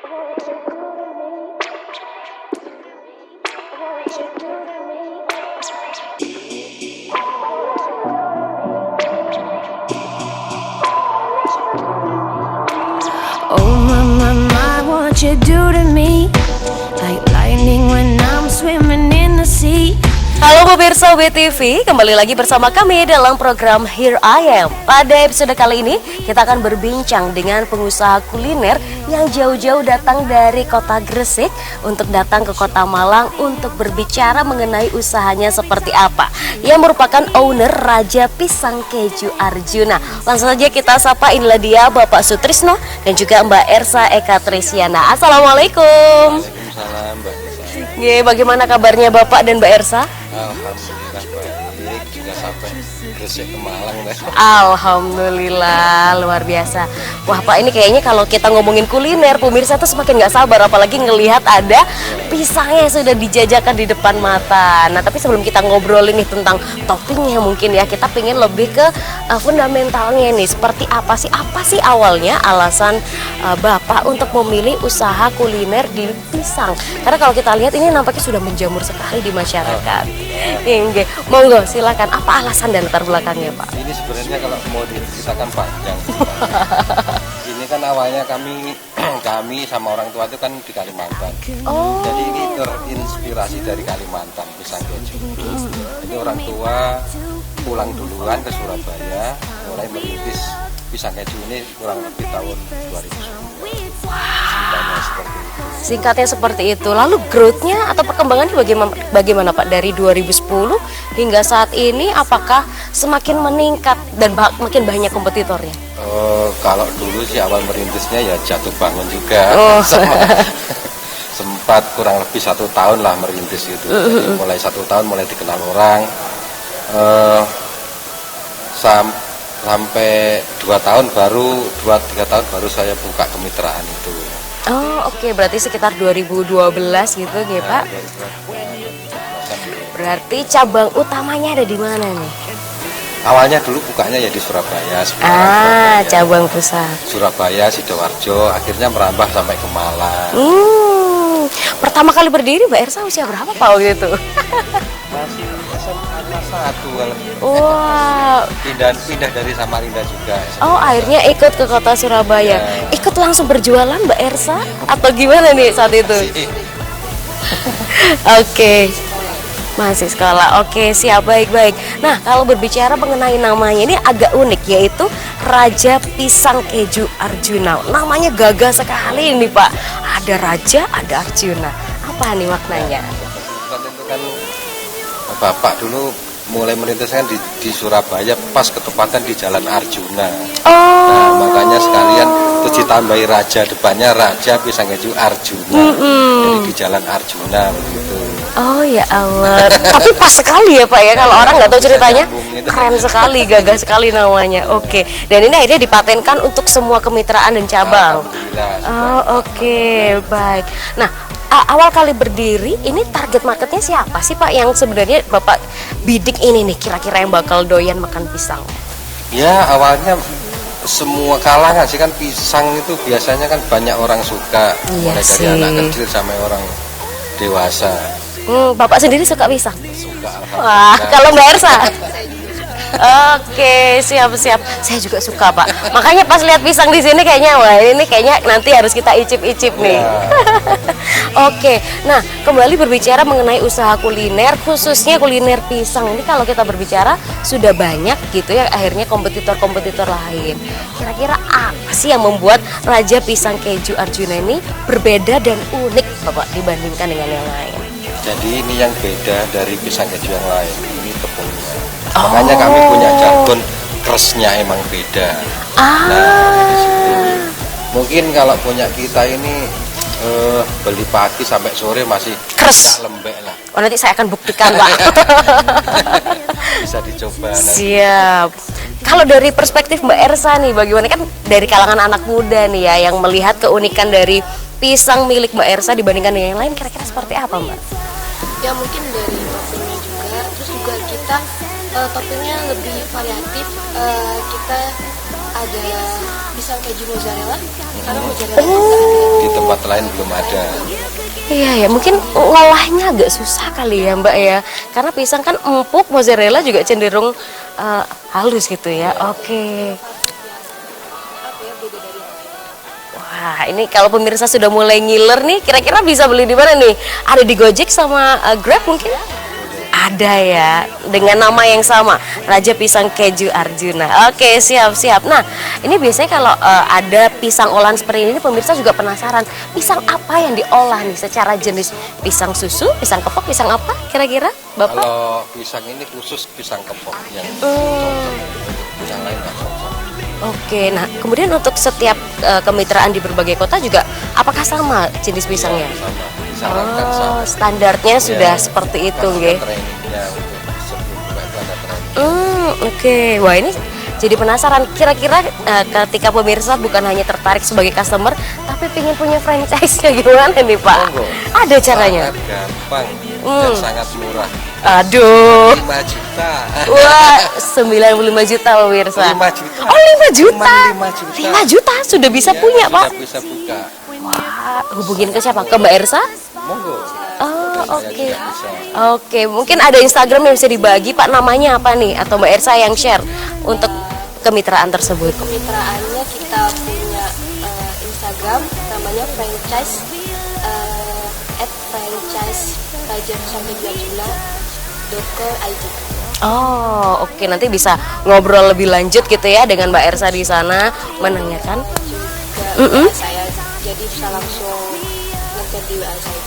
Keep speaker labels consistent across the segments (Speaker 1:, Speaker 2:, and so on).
Speaker 1: Oh my, what you do to me? Like lightning when I'm swimming in the sea.
Speaker 2: Halo pemirsa WTV, kembali lagi bersama kami dalam program Here I Am. Pada episode kali ini, kita akan berbincang dengan pengusaha kuliner yang jauh-jauh datang dari kota Gresik untuk datang ke kota Malang untuk berbicara mengenai usahanya seperti apa. Yang merupakan owner Raja Pisang Keju Arjuna. Langsung saja kita sapa, inilah dia Bapak Sutrisno dan juga Mbak Ersa Eka Trisyana. Assalamualaikum.
Speaker 3: Waalaikumsalam Mbak Ersa.
Speaker 2: Bagaimana kabarnya Bapak dan Mbak Ersa?
Speaker 3: Alhamdulillah baik, juga sampai Gresik ke Malang deh.
Speaker 2: Alhamdulillah, luar biasa. Wah Pak, ini kayaknya kalau kita ngomongin kuliner, pemirsa tuh semakin nggak sabar, apalagi ngelihat ada pisangnya yang sudah dijajakan di depan mata. Nah tapi sebelum kita ngobrolin nih tentang toppingnya mungkin ya, kita pengen lebih ke fundamentalnya nih, seperti apa sih awalnya alasan Bapak untuk memilih usaha kuliner di pisang? Karena kalau kita lihat ini nampaknya sudah menjamur sekali di masyarakat. Oke, monggo silakan, apa alasan dan latar belakangnya Pak?
Speaker 3: Ini sebenarnya kalau mau diceritakan panjang. Ini kan awalnya kami sama orang tua itu kan di Kalimantan.
Speaker 2: Oh.
Speaker 3: Jadi ini terinspirasi dari Kalimantan, pisang keju. Jadi orang tua pulang duluan ke Surabaya, mulai merintis pisang keju ini kurang lebih tahun 2010. Ceritanya seperti itu.
Speaker 2: Singkatnya seperti itu. Lalu growth-nya atau perkembangannya bagaimana Pak dari 2010 hingga saat ini? Apakah semakin meningkat dan makin banyak kompetitornya?
Speaker 3: Kalau dulu sih awal merintisnya ya jatuh bangun juga.
Speaker 2: Oh.
Speaker 3: Sempat kurang lebih 1 tahun lah merintis itu. Jadi mulai 1 tahun mulai dikenal orang. Sampai 2 tahun baru 2-3 tahun baru saya buka kemitraan itu.
Speaker 2: Oh oke, berarti sekitar 2012 gitu ya Pak? Berarti cabang utamanya ada di mana nih?
Speaker 3: Awalnya dulu bukanya ya di Surabaya.
Speaker 2: Cabang pusat
Speaker 3: Surabaya, Sidoarjo, akhirnya merambah sampai ke Malang.
Speaker 2: Pertama kali berdiri Mbak Ersa usia berapa Pak waktu itu?
Speaker 3: Masih SMA kelas 1 kalau
Speaker 2: Wah.
Speaker 3: pindah dari Samarinda juga.
Speaker 2: Oh akhirnya ikut ke kota Surabaya. Ikut langsung berjualan Mbak Ersa atau gimana nih saat itu? Oke. Masih sekolah. Oke, siap, baik. Nah, kalau berbicara mengenai namanya ini agak unik, yaitu Raja Pisang Keju Arjuna. Namanya gagah sekali ini Pak. Ada Raja, ada Arjuna. Apa nih maknanya?
Speaker 3: Itu kan Bapak dulu mulai merintis kan di Surabaya pas ketepatan di Jalan Arjuna. Nah, makanya sekalian terus ditambahi Raja, depannya Raja Pisang Keju Arjuna. Jadi di Jalan Arjuna begitu.
Speaker 2: Oh ya Allah, tapi pas sekali ya Pak ya, kalau orang nggak tahu ceritanya, keren sekali, gagah sekali namanya. Oke, dan ini akhirnya dipatenkan untuk semua kemitraan dan cabang. Oh oke, baik. Nah, awal kali berdiri, ini target marketnya siapa sih Pak yang sebenarnya Bapak bidik ini nih, kira-kira yang bakal doyan makan pisang?
Speaker 3: Ya awalnya semua kalangan sih, kan pisang itu biasanya kan banyak orang suka, mulai dari anak kecil sampai orang dewasa.
Speaker 2: Bapak sendiri suka pisang?
Speaker 3: Suka.
Speaker 2: Wah, kalau Mbak Ersa? Oke, siap. Saya juga suka Pak. Makanya pas lihat pisang di sini kayaknya, wah ini kayaknya nanti harus kita icip-icip nih. Oke, nah kembali berbicara mengenai usaha kuliner, khususnya kuliner pisang ini, kalau kita berbicara sudah banyak gitu ya, akhirnya kompetitor lain. Kira-kira apa sih yang membuat Raja Pisang Keju Arjuna ini berbeda dan unik Bapak dibandingkan dengan yang lain?
Speaker 3: Jadi ini yang beda dari pisang keju yang lain, ini tepungnya. Makanya kami punya jargon keresnya emang beda. Nah, di situ. Mungkin kalau punya kita ini beli pagi sampai sore masih
Speaker 2: keres,
Speaker 3: lembek lah.
Speaker 2: Oh nanti saya akan buktikan Pak.
Speaker 3: Bisa dicoba.
Speaker 2: Siap. Kalau dari perspektif Mbak Ersa nih, bagaimana, kan dari kalangan anak muda nih ya yang melihat keunikan dari pisang milik Mbak Ersa dibandingkan dengan yang lain, kira-kira seperti apa Mbak?
Speaker 4: Ya mungkin dari toppingnya juga, terus juga kita toppingnya lebih variatif. Kita ada pisang keju mozzarella, karena mozzarella juga ada.
Speaker 3: tempat lain belum ada.
Speaker 2: Iya ya, mungkin ngolahnya agak susah kali ya Mbak ya. Karena pisang kan empuk, mozzarella juga cenderung halus gitu ya. Oke. Wah, ini kalau pemirsa sudah mulai ngiler nih, kira-kira bisa beli di mana nih? Ada di Gojek sama Grab mungkin? Ada ya, dengan nama yang sama, Raja Pisang Keju Arjuna. Oke, siap-siap. Nah, ini biasanya kalau ada pisang olahan seperti ini, pemirsa juga penasaran, pisang apa yang diolah nih secara jenis? Pisang susu, pisang kepok, pisang apa kira-kira, Bapak?
Speaker 3: Kalau pisang ini khusus pisang kepok yang pisang lain nggak cocok.
Speaker 2: Oke, nah kemudian untuk setiap kemitraan di berbagai kota juga, apakah sama jenis pisangnya?
Speaker 3: Sama, disarankan sama.
Speaker 2: Standarnya sudah seperti itu, nggih.
Speaker 3: Trainingnya untuk sebelum buka itu ada training.
Speaker 2: Oke. Wah, ini jadi penasaran. Kira-kira ketika pemirsa bukan hanya tertarik sebagai customer, tapi pengen punya franchise-nya gimana nih Pak?
Speaker 3: Monggo.
Speaker 2: Ada caranya?
Speaker 3: Sangat gampang dan sangat murah.
Speaker 2: Aduh.
Speaker 3: 5 juta.
Speaker 2: Wah, 95 juta pemirsa.
Speaker 3: 5 juta.
Speaker 2: Oh, 5 juta.
Speaker 3: Cuman 5 juta.
Speaker 2: 5 juta sudah bisa
Speaker 3: Iya,
Speaker 2: punya,
Speaker 3: sudah
Speaker 2: Pak.
Speaker 3: bisa buka.
Speaker 2: Wah, hubungin ke siapa? Ke Mbak Ersa?
Speaker 3: Monggo.
Speaker 2: Oh,
Speaker 3: Saya
Speaker 2: oke.
Speaker 3: juga bisa.
Speaker 2: Oke, mungkin ada Instagram yang bisa dibagi, Pak. Namanya apa nih? Atau Mbak Ersa yang share untuk kemitraan tersebut?
Speaker 4: Kemitraannya kita punya Instagram namanya franchise @franchise Raja Pisang Keju Arjuna.co.id.
Speaker 2: Oh, oke. Nanti bisa ngobrol lebih lanjut gitu ya dengan Mbak Ersa di sana menanyakan.
Speaker 4: Juga saya jadi bisa langsung ngechat di WA saya.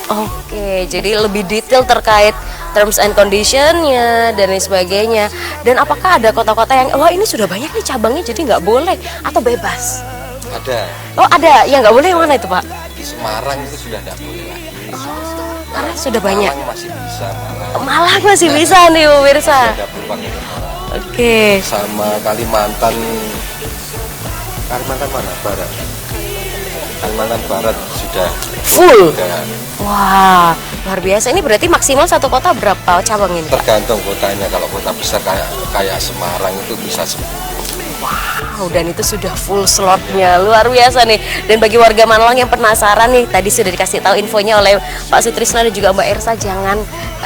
Speaker 2: Oke, jadi lebih detail terkait terms and condition-nya dan lain sebagainya. Dan apakah ada kota-kota yang, wah ini sudah banyak nih cabangnya jadi nggak boleh atau bebas?
Speaker 3: Ada.
Speaker 2: Oh ada, yang nggak boleh yang mana itu Pak?
Speaker 3: Di Semarang itu sudah tidak boleh lagi.
Speaker 2: Karena sudah banyak.
Speaker 3: Malang masih bisa.
Speaker 2: Malang masih bisa nih pemirsa.
Speaker 3: Ada peluang itu Malang.
Speaker 2: Oke.
Speaker 3: Sama Kalimantan mana? Barat. Kalimantan Barat sudah
Speaker 2: Full.
Speaker 3: sudah
Speaker 2: Wah, luar biasa. Ini berarti maksimal satu kota berapa cabang ini Pak?
Speaker 3: tergantung kotanya. Kalau kota besar kayak Semarang itu bisa 10.
Speaker 2: Wow, dan itu sudah full slotnya, luar biasa nih. Dan bagi warga Malang yang penasaran nih, tadi sudah dikasih tahu infonya oleh Pak Sutrisno dan juga Mbak Ersa. Jangan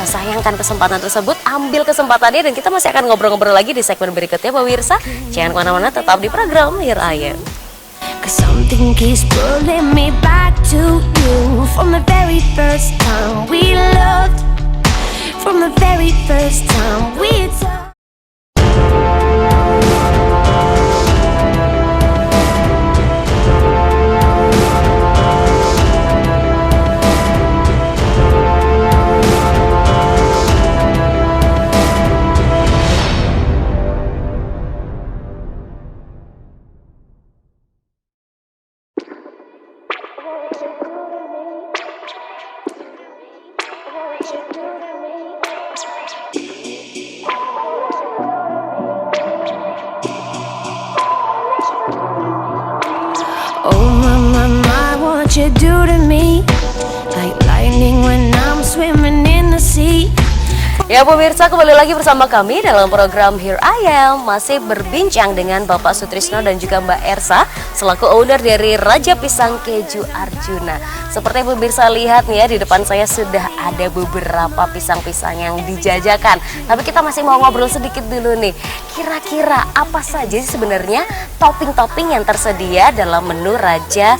Speaker 2: sayangkan kesempatan tersebut, ambil kesempatannya dan kita masih akan ngobrol-ngobrol lagi di segmen berikutnya, Pak Wirsa. Jangan kemana-mana, tetap di program Here I Am.
Speaker 1: Cause something keeps pulling me back to you. From the very first time we loved, from the very first time we talked. Oh my, what you do to me? Like lightning when I'm swimming in the sea.
Speaker 2: Ya pemirsa, kembali lagi bersama kami dalam program Here I Am. Masih berbincang dengan Bapak Sutrisno dan juga Mbak Ersa selaku owner dari Raja Pisang Keju Arjuna. Seperti yang pemirsa lihat nih ya, di depan saya sudah ada beberapa pisang-pisang yang dijajakan. Tapi kita masih mau ngobrol sedikit dulu nih. Kira-kira apa saja sih sebenarnya topping-topping yang tersedia dalam menu Raja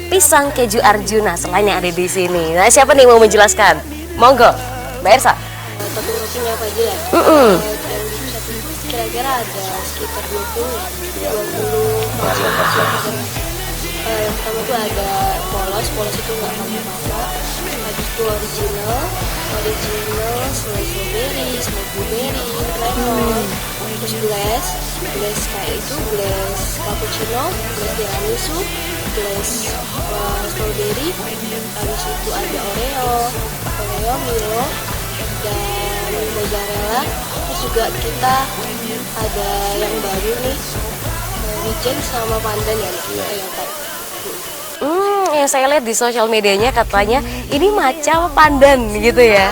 Speaker 2: Pisang Keju Arjuna selain yang ada di sini? Nah, siapa nih mau menjelaskan? Monggo, Mbak Ersa.
Speaker 4: Topping-toppingnya apa aja ya? Yang di pusat itu kira-kira ada sekitar 20 ya. 20 yang pertama tuh ada polos itu nggak pakai masak. Habis itu original, selai strawberry, selai blueberry, lemon. Terus glass kayak itu, glass cappuccino, glass tiramisu, glass strawberry. Habis itu ada Oreo, Milo, dan mozzarella. Terus juga kita ada yang baru nih, wijen sama pandan ya, Pak.
Speaker 2: Yang saya lihat di sosial medianya katanya ini maca pandan gitu ya.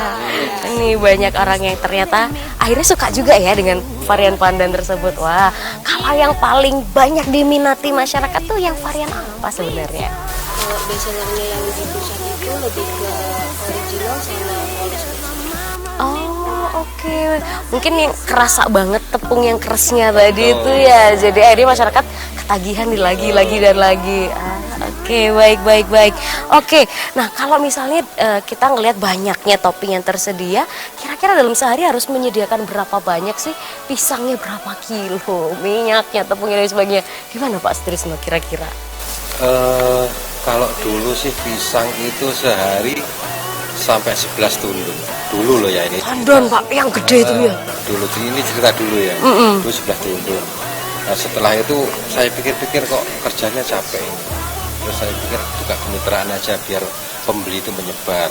Speaker 2: Ini banyak orang yang ternyata akhirnya suka juga ya dengan varian pandan tersebut. Wah, kalau yang paling banyak diminati masyarakat tuh yang varian apa sebenarnya?
Speaker 4: kalau bestsellernya yang di pusat itu lebih ke original sama polos.
Speaker 2: Oh, oke. Mungkin yang kerasa banget tepung yang keresnya tadi itu ya. Jadi akhirnya masyarakat ketagihan nih lagi dan lagi. Oke, baik. Oke, nah kalau misalnya kita ngelihat banyaknya topping yang tersedia, kira-kira dalam sehari harus menyediakan berapa banyak sih? Pisangnya berapa kilo, minyaknya, tepungnya dan sebagainya. Gimana Pak Sutrisno kira-kira?
Speaker 3: Kalau dulu sih pisang itu sehari sampai 11 tunduk. Dulu loh ya ini.
Speaker 2: Tandon Pak, yang gede itu ya?
Speaker 3: Dulu ini cerita dulu ya. Dulu 11 tunduk. Nah setelah itu saya pikir-pikir kok kerjanya capek. Terus saya pikir buka kemitraan aja biar pembeli itu menyebar.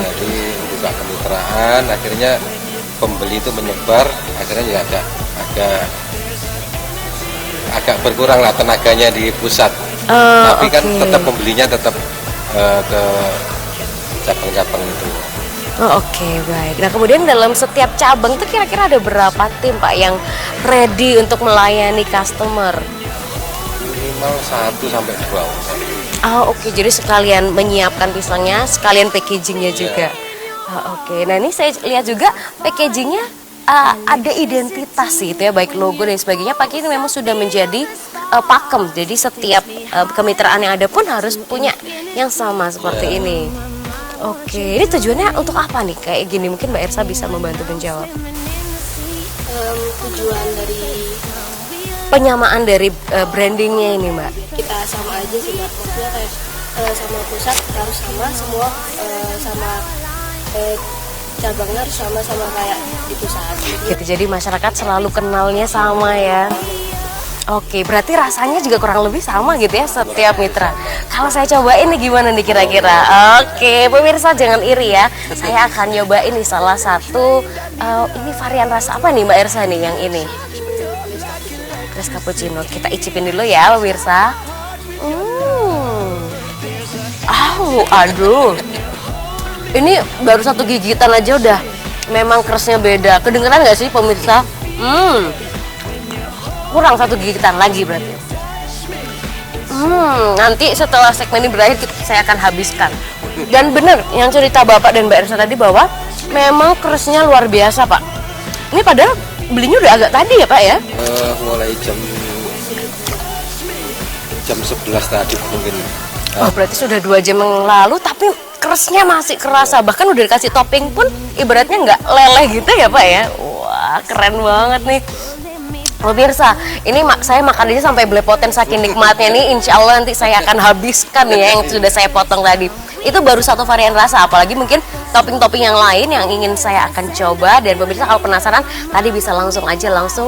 Speaker 3: Jadi buka kemitraan, akhirnya pembeli itu menyebar, akhirnya ya agak berkurang lah tenaganya di pusat. Tapi kan tetap pembelinya tetap ke cabang-cabang itu.
Speaker 2: Oke, baik. Nah kemudian dalam setiap cabang itu kira-kira ada berapa tim Pak yang ready untuk melayani customer?
Speaker 3: Minimal 1 sampai 2 orang.
Speaker 2: Oke. Jadi sekalian menyiapkan pisangnya, sekalian packagingnya juga. Oke. Nah ini saya lihat juga packagingnya ada identitas sih, itu ya, baik logo dan sebagainya. Pak ini memang sudah menjadi pakem. Jadi setiap kemitraan yang ada pun harus punya yang sama seperti ini. Oke, ini tujuannya untuk apa nih kayak gini? Mungkin Mbak Ersa bisa membantu menjawab.
Speaker 4: Tujuan dari
Speaker 2: penyamaan dari brandingnya ini Mbak.
Speaker 4: Kita sama aja sih Mbak, maksudnya kayak sama pusat harus sama, semua sama cabangnya harus sama kayak di pusat
Speaker 2: gitu. Jadi masyarakat selalu kenalnya sama ya. Oke, berarti rasanya juga kurang lebih sama gitu ya setiap mitra. Kalau saya cobain nih gimana nih kira-kira? Oke, pemirsa jangan iri ya. Saya akan nyobain nih salah satu ini varian rasa apa nih Mbak Ersa nih yang ini? Chris cappuccino. Kita icipin dulu ya pemirsa. Aduh. Ini baru satu gigitan aja udah memang keresnya beda. Kedengeran nggak sih pemirsa? Kurang satu gigitan lagi berarti. Nanti setelah segmen ini berakhir saya akan habiskan. Dan bener yang cerita Bapak dan Mbak Ersa tadi bahwa memang keresnya luar biasa Pak. Ini padahal belinya udah agak tadi ya Pak ya?
Speaker 3: Mulai jam 11 tadi mungkin.
Speaker 2: Berarti sudah 2 jam yang lalu tapi keresnya masih kerasa. Bahkan udah dikasih topping pun ibaratnya nggak leleh gitu ya Pak ya. Wah keren banget nih. Pemirsa, ini saya makan aja sampai belepotan saking nikmatnya nih. Insya Allah nanti saya akan habiskan ya yang sudah saya potong tadi. Itu baru satu varian rasa, apalagi mungkin topping-topping yang lain yang ingin saya akan coba. Dan pemirsa kalau penasaran, tadi bisa langsung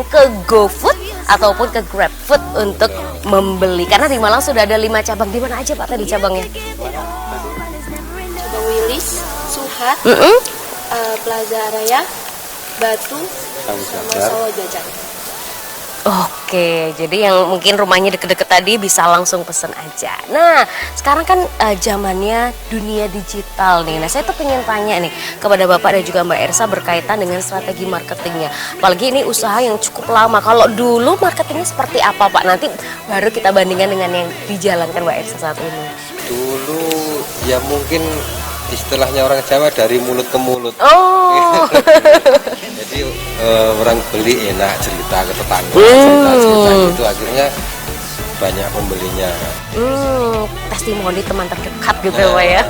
Speaker 2: ke GoFood ataupun ke GrabFood untuk membeli. Karena di Malang sudah ada 5 cabang. Di mana aja Pak tadi cabangnya?
Speaker 4: Cabang Wilis, Suhat, Plaza Raya, Batu, sama Sawah Jajan.
Speaker 2: Oke, jadi yang mungkin rumahnya deket-deket tadi bisa langsung pesen aja. Nah, sekarang kan zamannya dunia digital nih. Nah, saya tuh pengen tanya nih kepada Bapak dan juga Mbak Ersa berkaitan dengan strategi marketingnya. Apalagi ini usaha yang cukup lama. Kalau dulu marketingnya seperti apa Pak? Nanti baru kita bandingkan dengan yang dijalankan Mbak Ersa saat ini.
Speaker 3: Dulu ya mungkin istilahnya orang Jawa dari mulut ke mulut. Jadi orang beli enak cerita ke tetangga, cerita gitu akhirnya banyak pembelinya.
Speaker 2: Testimoni teman terdekat gitu Pak ya.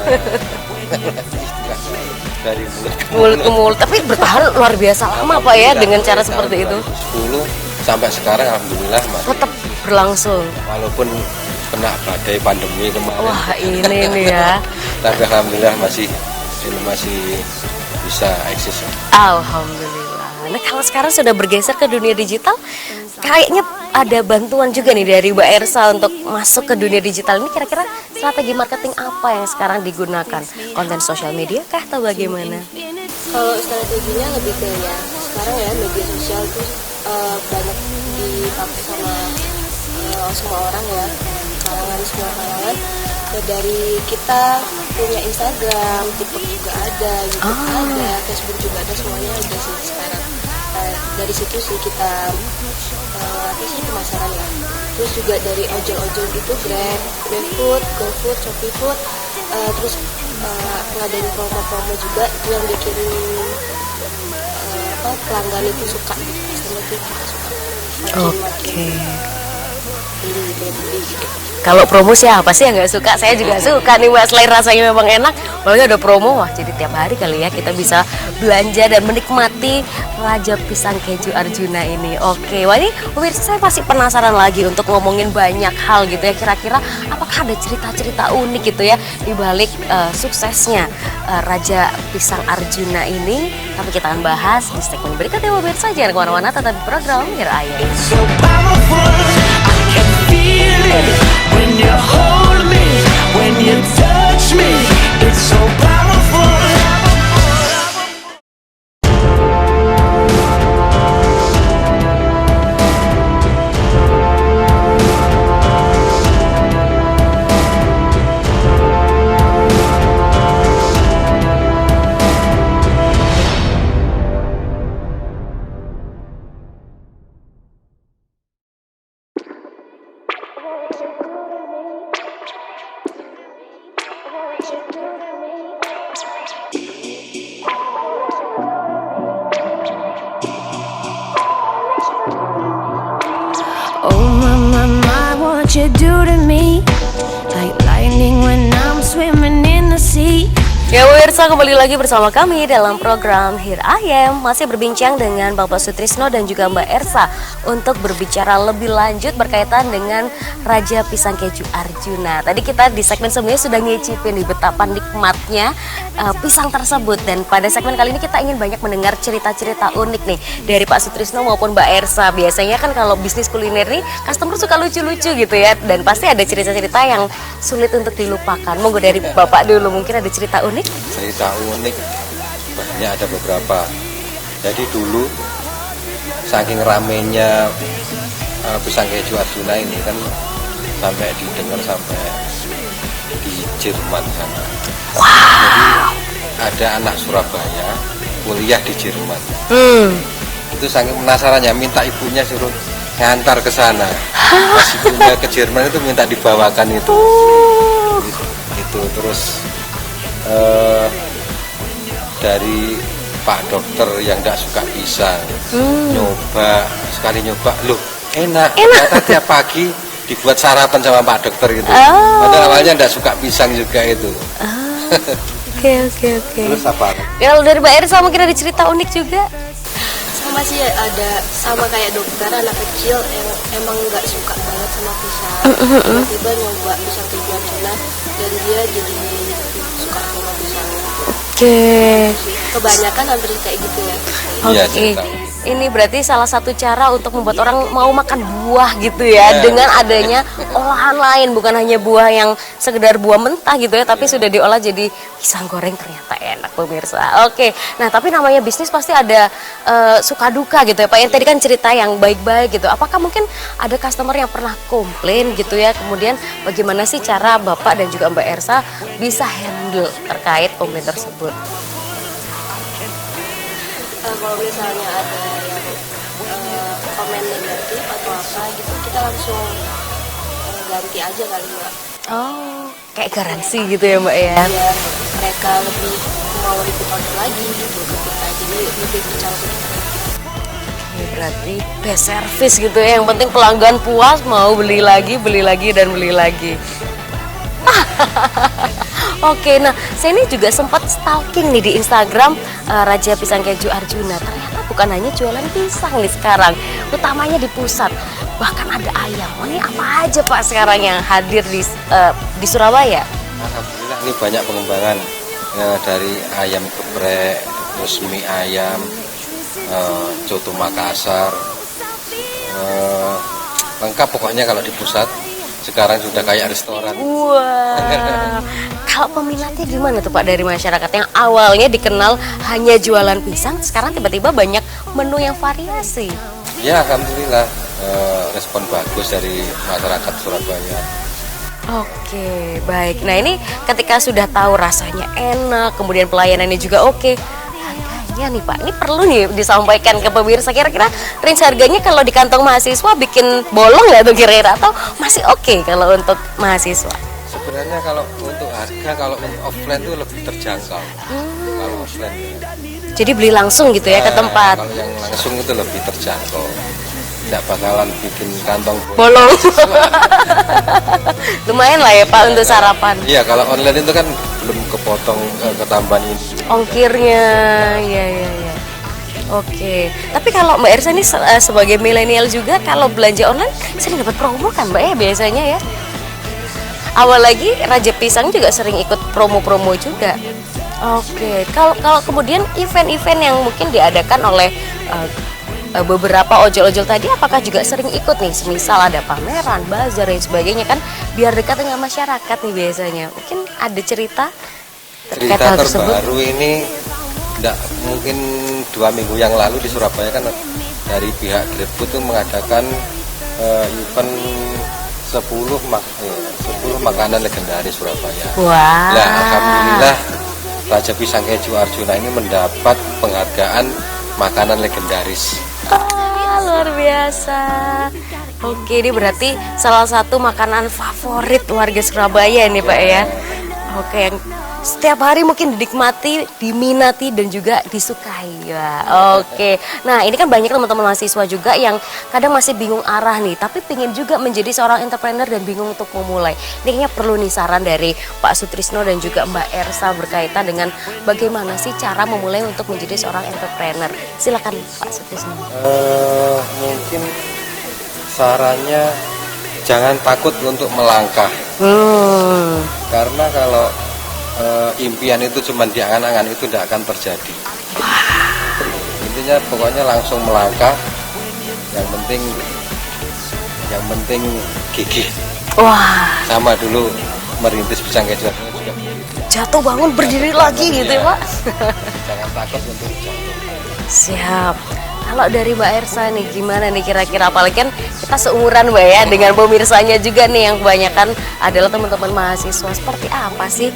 Speaker 3: Dari
Speaker 2: mulut ke mulut. Tapi bertahan luar biasa lama Pak ya dengan cara seperti itu.
Speaker 3: 10 sampai sekarang alhamdulillah masih
Speaker 2: tetap berlangsung.
Speaker 3: Walaupun kena badai pandemi kemarin.
Speaker 2: Wah ini nih ya.
Speaker 3: Tapi alhamdulillah masih bisa eksis.
Speaker 2: Alhamdulillah. Nah kalau sekarang sudah bergeser ke dunia digital, kayaknya ada bantuan juga nih dari Mbak Ersa untuk masuk ke dunia digital ini. Kira-kira strategi marketing apa yang sekarang digunakan? Konten sosial media kah atau bagaimana?
Speaker 4: Kalau strateginya lebih ke sekarang ya media sosial itu banyak dipakai sama semua orang ya, semua kalangan. Dari kita punya Instagram, TikTok juga ada, YouTube ada, Facebook juga ada, semuanya ada sih sekarang. dari situ sih kita apa sih pemasaran ya. Terus juga dari ojol-ojol itu Grab, GrabFood, GoFood, ShopeeFood, terus ngadain promo-promo juga itu yang bikin pelanggan itu suka, customer itu suka.
Speaker 2: Oke.
Speaker 4: Beli gitu.
Speaker 2: Kalau promo siapa sih yang nggak suka? Saya juga suka nih Mbak, selain rasanya memang enak, apalagi ada promo, wah jadi tiap hari kali ya kita bisa belanja dan menikmati Raja Pisang Keju Arjuna ini. Oke, wah ini pemirsa saya pasti penasaran lagi untuk ngomongin banyak hal gitu ya, kira-kira apakah ada cerita-cerita unik gitu ya di balik suksesnya Raja Pisang Arjuna ini. Tapi kita akan bahas di segmen berikutnya pemirsa, jangan kemana-mana, tetap di program Here I Am.
Speaker 5: So powerful, I can feel it when you hold me, when you touch me. It's so powerful.
Speaker 1: Oh my, what you do to me? Like lightning when I'm swimming in the sea.
Speaker 2: Ya pemirsa, kembali lagi bersama kami dalam program Here I Am. Masih berbincang dengan Bapak Sutrisno dan juga Mbak Ersa untuk berbicara lebih lanjut berkaitan dengan Raja Pisang Keju Arjuna. Tadi kita di segmen sebelumnya sudah ngicipin di betapa nikmatnya pisang tersebut. Dan pada segmen kali ini kita ingin banyak mendengar cerita-cerita unik nih dari Pak Sutrisno maupun Mbak Ersa. Biasanya kan kalau bisnis kuliner nih customer suka lucu-lucu gitu ya, dan pasti ada cerita-cerita yang sulit untuk dilupakan. Monggo dari Bapak dulu, mungkin ada cerita unik?
Speaker 3: Cerita unik banyak, ada beberapa. Jadi dulu saking ramenya Pisang Keju Arjuna ini kan sampai didengar sampai di Jerman sana. Jadi ada anak Surabaya kuliah di Jerman. Itu saking penasarannya, minta ibunya suruh ngantar ke sana. Pas ibunya ke Jerman itu minta dibawakan itu. Itu terus dari Pak Dokter yang tidak suka pisang, nyoba sekali, nyoba, loh enak. Ternyata tiap pagi dibuat sarapan sama Pak Dokter gitu. Padahal awalnya tidak suka pisang juga itu.
Speaker 2: Oke.
Speaker 3: Terus apa?
Speaker 2: Kalau dari Mbak Ersa mungkin ada cerita unik juga?
Speaker 4: Sama sih ada, sama kayak dokter, anak kecil yang emang nggak suka banget sama pisang, tiba-tiba nyoba pisang keju Arjuna dan dia jadi suka sama pisang.
Speaker 2: Oke.
Speaker 4: Kebanyakan hampir kayak gitu ya.
Speaker 3: Iya,
Speaker 2: Oke.
Speaker 3: cerita.
Speaker 2: Ini berarti salah satu cara untuk membuat orang mau makan buah gitu ya, dengan adanya olahan lain, bukan hanya buah yang sekedar buah mentah gitu ya, tapi sudah diolah jadi pisang goreng, ternyata enak pemirsa. Oke, nah tapi namanya bisnis pasti ada suka duka gitu ya Pak. Yang tadi kan cerita yang baik-baik gitu. Apakah mungkin ada customer yang pernah komplain gitu ya? Kemudian bagaimana sih cara Bapak dan juga Mbak Ersa bisa handle terkait komplain tersebut?
Speaker 4: Kalau misalnya ada yang komen negatif atau apa gitu, kita langsung ganti aja kali ya.
Speaker 2: Oh, kayak garansi gitu ya Mbak ya?
Speaker 4: Biar mereka lebih mau ikut order lagi gitu ke kita, jadi lebih percaya ke kita.
Speaker 2: Ini berarti best service gitu ya, yang penting pelanggan puas, mau beli lagi dan beli lagi. Oke, nah saya ini juga sempat stalking nih di Instagram Raja Pisang Keju Arjuna. Ternyata bukan hanya jualan pisang nih sekarang, utamanya di pusat. Bahkan ada ayam. Oh, ini apa aja Pak sekarang yang hadir di Surabaya?
Speaker 3: Alhamdulillah ini banyak pengembangan dari ayam geprek, terus mie ayam, coto Makassar, lengkap pokoknya kalau di pusat. Sekarang sudah kayak restoran.
Speaker 2: Wah, kalau peminatnya gimana tuh Pak dari masyarakat yang awalnya dikenal hanya jualan pisang, sekarang tiba-tiba banyak menu yang variasi?
Speaker 3: Ya alhamdulillah, respon bagus dari masyarakat Surabaya.
Speaker 2: Oke, baik. Nah ini ketika sudah tahu rasanya enak, kemudian pelayanannya juga oke, harganya harganya nih Pak, ini perlu nih disampaikan ke pemirsa, kira-kira range harganya kalau di kantong mahasiswa bikin bolong nggak tuh kira-kira, atau masih oke kalau untuk mahasiswa?
Speaker 3: Sebenarnya kalau untuk harga, kalau untuk offline itu lebih terjangkau. Kalau offline
Speaker 2: Jadi beli langsung gitu ya ke tempat.
Speaker 3: Kalau yang langsung itu lebih terjangkau, tidak bakalan bikin kantong
Speaker 2: Bolong. Lumayan lah ya Pak untuk sarapan.
Speaker 3: Iya, kalau online itu kan belum kepotong ketambahan ini.
Speaker 2: Ongkirnya, ya. Oke. Tapi kalau Mbak Ersa ini sebagai milenial juga, kalau belanja online sering dapat promo kan Mbak ya biasanya ya? Awal lagi Raja Pisang juga sering ikut promo-promo juga. Oke. Kalau kemudian event-event yang mungkin diadakan oleh beberapa ojol-ojol tadi, apakah juga sering ikut nih? Semisal ada pameran, bazar dan sebagainya kan, biar dekat dengan masyarakat nih biasanya. Mungkin ada cerita terkait hal tersebut?
Speaker 3: Terbaru ini mungkin 2 minggu yang lalu di Surabaya kan dari pihak GrabFood itu mengadakan event 10 makanan legendaris Surabaya.
Speaker 2: Wah.
Speaker 3: Nah, alhamdulillah Raja Pisang Keju Arjuna ini mendapat penghargaan makanan legendaris.
Speaker 2: Luar biasa. Oke, ini berarti salah satu makanan favorit warga Surabaya nih Pak ya. Oke, yang setiap hari mungkin dinikmati, diminati dan juga disukai ya. Oke. Nah, ini kan banyak teman-teman mahasiswa juga yang kadang masih bingung arah nih, tapi pengen juga menjadi seorang entrepreneur dan bingung untuk memulai. Ini kayaknya perlu nih saran dari Pak Sutrisno dan juga Mbak Ersa berkaitan dengan bagaimana sih cara memulai untuk menjadi seorang entrepreneur. Silakan Pak Sutrisno.
Speaker 3: Mungkin sarannya jangan takut untuk melangkah. Karena kalau impian itu cuma di angan-angan itu tidak akan terjadi. Intinya pokoknya langsung melangkah. Yang penting gigih.
Speaker 2: Wah.
Speaker 3: Sama dulu merintis Pisang Keju juga.
Speaker 2: Jatuh bangun berdiri lagi gitu ya Pak.
Speaker 3: Jangan takut untuk jatuh.
Speaker 2: Siap. Kalau dari Mbak Ersa nih gimana nih kira-kira, apalagi kan kita seumuran Mbak ya dengan pemirsanya juga nih yang kebanyakan adalah teman-teman mahasiswa. Seperti apa sih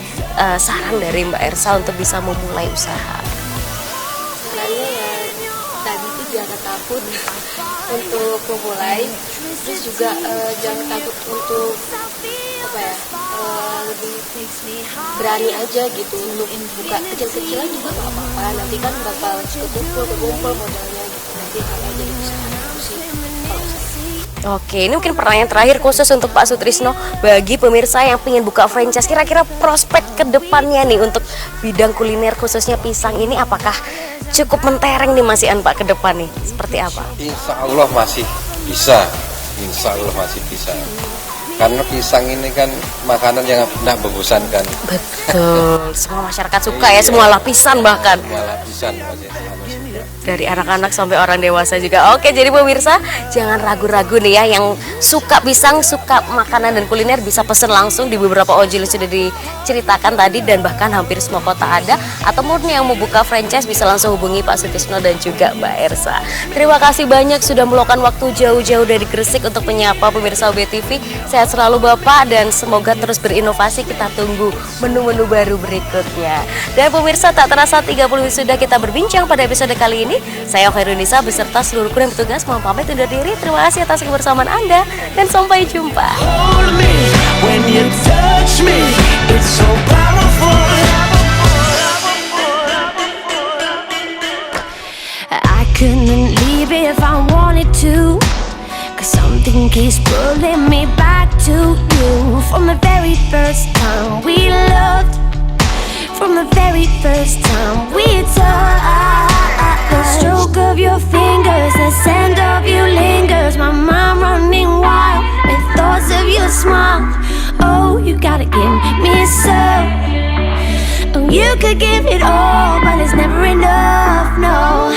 Speaker 2: saran dari Mbak Ersa untuk bisa memulai usaha?
Speaker 4: Sarannya ya tadi tuh jangan takut untuk memulai, terus juga jangan takut untuk lebih berani aja gitu untuk buka kecil-kecilan juga nggak apa-apa, nanti kan bakal kekumpul modalnya gitu, nanti kalau jadi usaha itu sih kalau saya.
Speaker 2: Oke, ini mungkin pertanyaan terakhir khusus untuk Pak Sutrisno, bagi pemirsa yang ingin buka franchise, kira-kira prospek ke depannya nih untuk bidang kuliner khususnya pisang ini apakah cukup mentereng nih Mas Ian Pak ke depan nih, seperti apa?
Speaker 3: Insya Allah masih bisa. Insya Allah masih bisa. Karena pisang ini kan makanan yang tidak membosankan.
Speaker 2: Betul, semua masyarakat suka ya, semua lapisan bahkan.
Speaker 3: Semua lapisan masih suka.
Speaker 2: Dari anak-anak sampai orang dewasa juga. Oke, jadi pemirsa jangan ragu-ragu nih ya, yang suka pisang, suka makanan dan kuliner bisa pesen langsung di beberapa ojol sudah diceritakan tadi, dan bahkan hampir semua kota ada. Atau murni yang mau buka franchise bisa langsung hubungi Pak Sutrisno dan juga Mbak Ersa. Terima kasih banyak sudah meluangkan waktu jauh-jauh dari Gresik untuk menyapa pemirsa OBTV. Sehat selalu Bapak dan semoga terus berinovasi. Kita tunggu menu-menu baru berikutnya. Dan pemirsa, tak terasa 30 menit sudah kita berbincang pada episode kali ini. Saya Khairunisa beserta seluruh kru dan petugas mohon pamit undur diri. Terima kasih atas kebersamaan Anda dan sampai jumpa.
Speaker 5: Hold me when you touch me. It's so powerful.
Speaker 1: I couldn't leave if I wanted to, 'cause something keeps pulling me back to you. From the very first time we loved, from the very first time we touched. The stroke of your fingers, the scent of you lingers. My mind running wild with thoughts of your smile. Oh, you gotta give me some. Oh, you could give it all, but it's never enough, no.